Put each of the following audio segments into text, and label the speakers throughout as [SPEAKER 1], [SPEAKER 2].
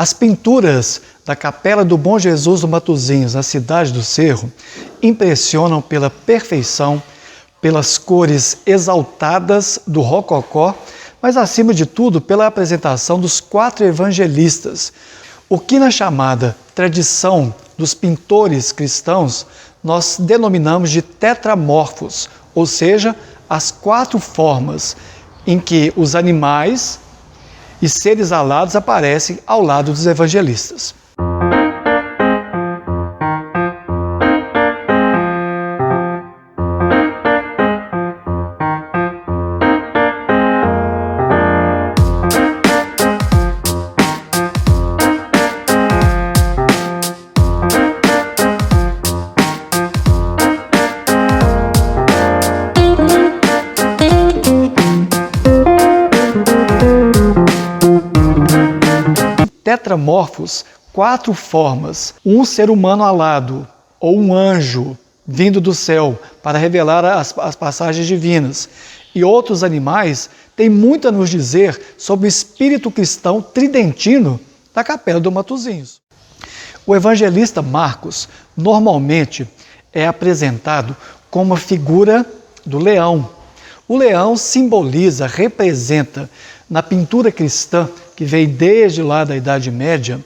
[SPEAKER 1] As pinturas da Capela do Bom Jesus do Matozinhos, na cidade do Cerro, impressionam pela perfeição, pelas cores exaltadas do rococó, mas acima de tudo pela apresentação dos 4 evangelistas, o que na chamada tradição dos pintores cristãos nós denominamos de tetramorfos, ou seja, as 4 formas em que os animais e seres alados aparecem ao lado dos evangelistas. Tetramorfos, 4 formas, um ser humano alado, ou um anjo vindo do céu para revelar as passagens divinas, e outros animais, têm muito a nos dizer sobre o espírito cristão tridentino da Capela do Matozinhos. O evangelista Marcos normalmente é apresentado como a figura do leão. O leão simboliza, representa, na pintura cristã, que veio desde lá da Idade Média,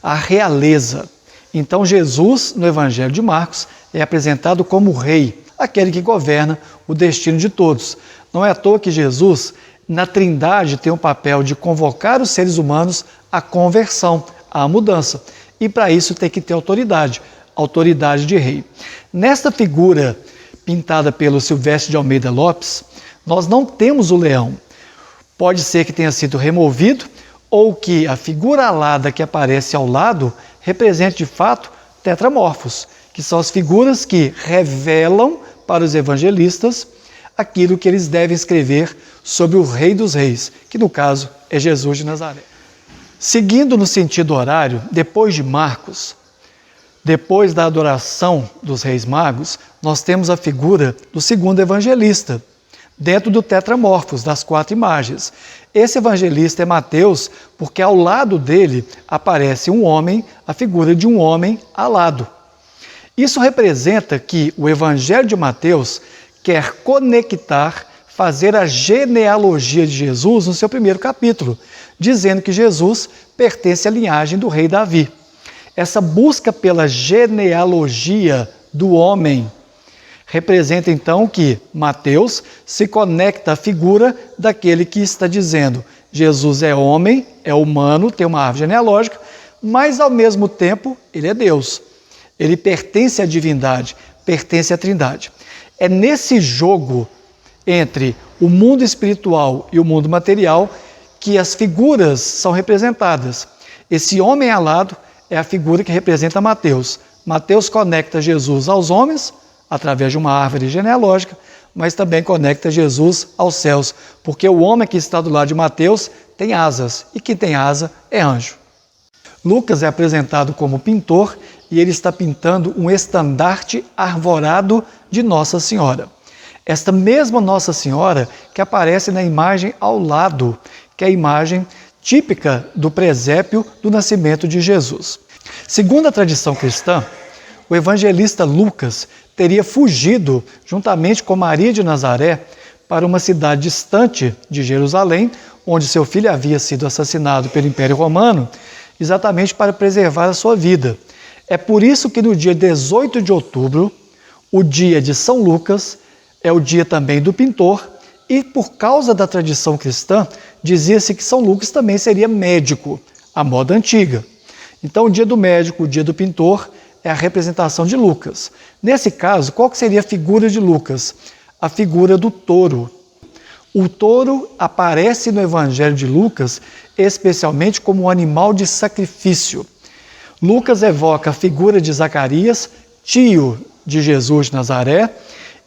[SPEAKER 1] a realeza. Então Jesus, no Evangelho de Marcos, é apresentado como o rei, aquele que governa o destino de todos. Não é à toa que Jesus, na Trindade, tem o papel de convocar os seres humanos à conversão, à mudança. E para isso tem que ter autoridade, autoridade de rei. Nesta figura pintada pelo Silvestre de Almeida Lopes, nós não temos o leão. Pode ser que tenha sido removido ou que a figura alada que aparece ao lado represente de fato tetramorfos, que são as figuras que revelam para os evangelistas aquilo que eles devem escrever sobre o Rei dos Reis, que no caso é Jesus de Nazaré. Seguindo no sentido horário, depois de Marcos, depois da adoração dos Reis Magos, nós temos a figura do segundo evangelista, dentro do tetramorfos, das 4 imagens. Esse evangelista é Mateus, porque ao lado dele aparece um homem, a figura de um homem alado. Isso representa que o Evangelho de Mateus quer conectar, fazer a genealogia de Jesus no seu primeiro capítulo, dizendo que Jesus pertence à linhagem do rei Davi. Essa busca pela genealogia do homem representa então que Mateus se conecta à figura daquele que está dizendo: Jesus é homem, é humano, tem uma árvore genealógica, mas ao mesmo tempo ele é Deus. Ele pertence à divindade, pertence à Trindade. É nesse jogo entre o mundo espiritual e o mundo material que as figuras são representadas. Esse homem alado é a figura que representa Mateus. Mateus conecta Jesus aos homens, através de uma árvore genealógica, mas também conecta Jesus aos céus, porque o homem que está do lado de Mateus tem asas, e quem tem asa é anjo. Lucas é apresentado como pintor e ele está pintando um estandarte arvorado de Nossa Senhora. Esta mesma Nossa Senhora que aparece na imagem ao lado, que é a imagem típica do presépio do nascimento de Jesus. Segundo a tradição cristã, o evangelista Lucas teria fugido, juntamente com Maria de Nazaré, para uma cidade distante de Jerusalém, onde seu filho havia sido assassinado pelo Império Romano, exatamente para preservar a sua vida. É por isso que no dia 18 de outubro, o dia de São Lucas, é o dia também do pintor, e por causa da tradição cristã, dizia-se que São Lucas também seria médico, à moda antiga. Então, o dia do médico, o dia do pintor, é a representação de Lucas. Nesse caso, qual que seria a figura de Lucas? A figura do touro. O touro aparece no Evangelho de Lucas especialmente como um animal de sacrifício. Lucas evoca a figura de Zacarias, tio de Jesus de Nazaré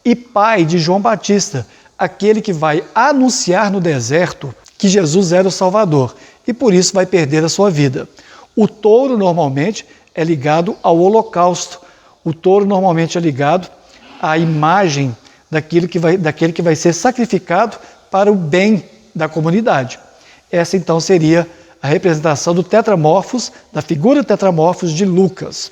[SPEAKER 1] e pai de João Batista, aquele que vai anunciar no deserto que Jesus era o Salvador e por isso vai perder a sua vida. O touro normalmente é ligado ao holocausto. O touro normalmente é ligado à imagem daquele que vai ser sacrificado para o bem da comunidade. Essa então seria a representação do tetramorfos, da figura tetramorfos de Lucas.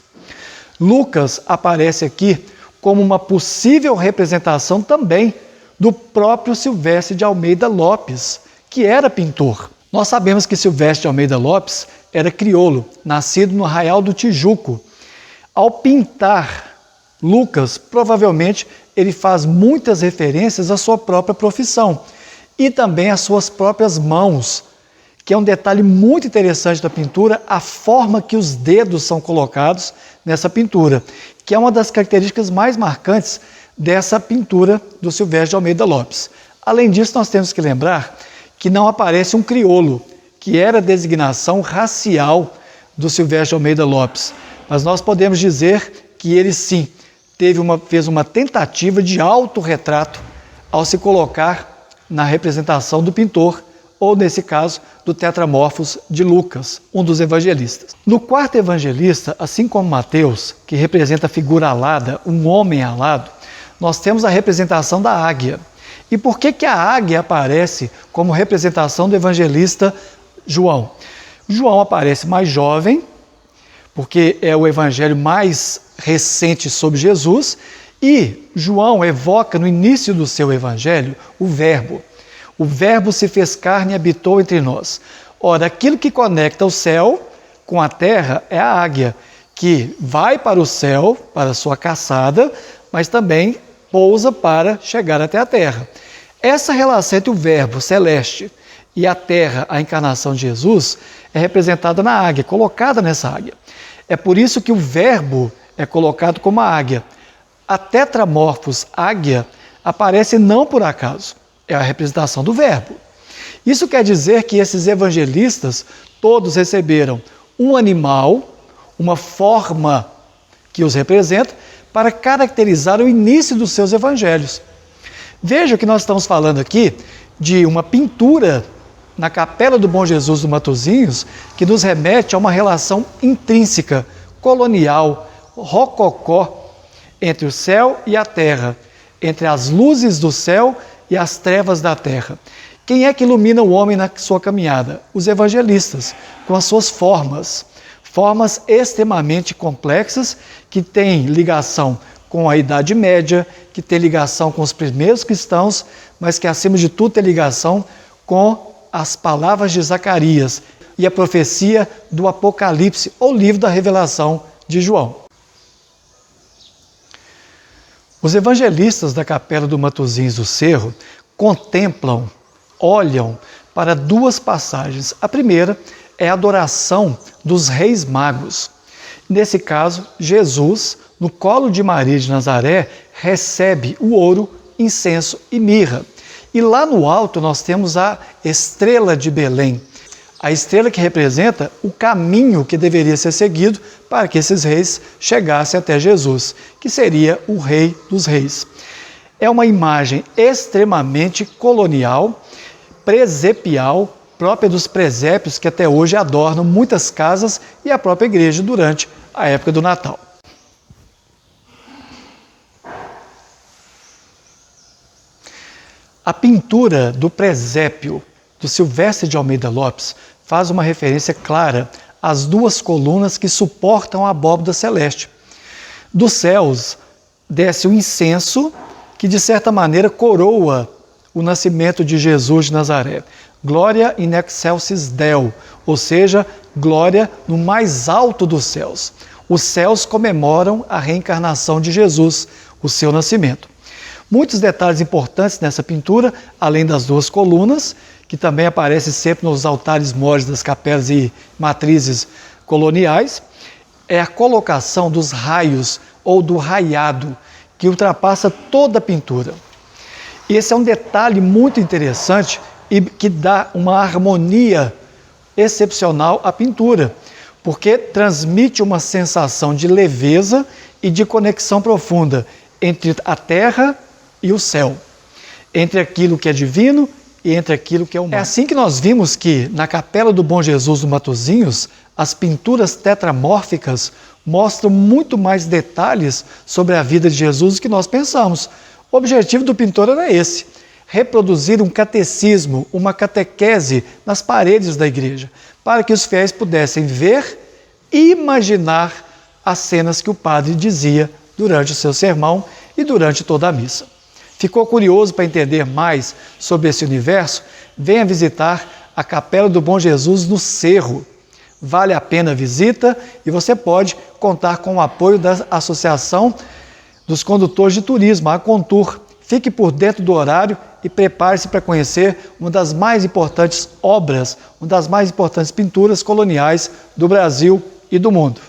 [SPEAKER 1] Lucas aparece aqui como uma possível representação também do próprio Silvestre de Almeida Lopes, que era pintor. Nós sabemos que Silvestre de Almeida Lopes era crioulo, nascido no Arraial do Tijuco. Ao pintar Lucas, provavelmente ele faz muitas referências à sua própria profissão e também às suas próprias mãos, que é um detalhe muito interessante da pintura, a forma que os dedos são colocados nessa pintura, que é uma das características mais marcantes dessa pintura do Silvestre de Almeida Lopes. Além disso, nós temos que lembrar que não aparece um crioulo, que era a designação racial do Silvestre de Almeida Lopes, mas nós podemos dizer que ele sim fez uma tentativa de autorretrato ao se colocar na representação do pintor, ou nesse caso, do tetramorfos de Lucas, um dos evangelistas. No quarto evangelista, assim como Mateus, que representa a figura alada, um homem alado, nós temos a representação da águia. E por que a águia aparece como representação do evangelista João? João aparece mais jovem, porque é o evangelho mais recente sobre Jesus, e João evoca no início do seu evangelho o Verbo. O Verbo se fez carne e habitou entre nós. Ora, aquilo que conecta o céu com a terra é a águia, que vai para o céu, para a sua caçada, mas também pousa para chegar até a terra. Essa relação entre o Verbo celeste e a terra, a encarnação de Jesus, é representada na águia, colocada nessa águia. É por isso que o Verbo é colocado como a águia. A tetramorfos águia aparece não por acaso. É a representação do Verbo. Isso quer dizer que esses evangelistas todos receberam um animal, uma forma que os representa, para caracterizar o início dos seus evangelhos. Veja que nós estamos falando aqui de uma pintura na Capela do Bom Jesus do Matozinhos, que nos remete a uma relação intrínseca, colonial, rococó, entre o céu e a terra, entre as luzes do céu e as trevas da terra. Quem é que ilumina o homem na sua caminhada? Os evangelistas, com as suas formas extremamente complexas, que têm ligação com a Idade Média, que têm ligação com os primeiros cristãos, mas que, acima de tudo, têm ligação com as palavras de Zacarias e a profecia do Apocalipse, ou livro da Revelação de João. Os evangelistas da Capela do Matozinhos do Cerro contemplam, olham para duas passagens. A primeira é a adoração dos reis magos. Nesse caso, Jesus, no colo de Maria de Nazaré, recebe o ouro, incenso e mirra. E lá no alto nós temos a estrela de Belém, a estrela que representa o caminho que deveria ser seguido para que esses reis chegassem até Jesus, que seria o Rei dos Reis. É uma imagem extremamente colonial, presepial, própria dos presépios que até hoje adornam muitas casas e a própria igreja durante a época do Natal. A pintura do presépio do Silvestre de Almeida Lopes faz uma referência clara às duas colunas que suportam a abóbada celeste. Dos céus desce o incenso que, de certa maneira, coroa o nascimento de Jesus de Nazaré. Glória in excelsis Deo, ou seja, glória no mais alto dos céus. Os céus comemoram a reencarnação de Jesus, o seu nascimento. Muitos detalhes importantes nessa pintura, além das duas colunas, que também aparecem sempre nos altares mores das capelas e matrizes coloniais, é a colocação dos raios ou do raiado, que ultrapassa toda a pintura. E esse é um detalhe muito interessante e que dá uma harmonia excepcional à pintura, porque transmite uma sensação de leveza e de conexão profunda entre a terra e o céu, entre aquilo que é divino e entre aquilo que é humano. É assim que nós vimos que, na Capela do Bom Jesus do Matozinhos, as pinturas tetramórficas mostram muito mais detalhes sobre a vida de Jesus do que nós pensamos. O objetivo do pintor era esse: reproduzir um catecismo, uma catequese nas paredes da igreja, para que os fiéis pudessem ver e imaginar as cenas que o padre dizia durante o seu sermão e durante toda a missa. Ficou curioso para entender mais sobre esse universo? Venha visitar a Capela do Bom Jesus no Cerro. Vale a pena a visita e você pode contar com o apoio da Associação dos Condutores de Turismo, a Contur. Fique por dentro do horário e prepare-se para conhecer uma das mais importantes obras, uma das mais importantes pinturas coloniais do Brasil e do mundo.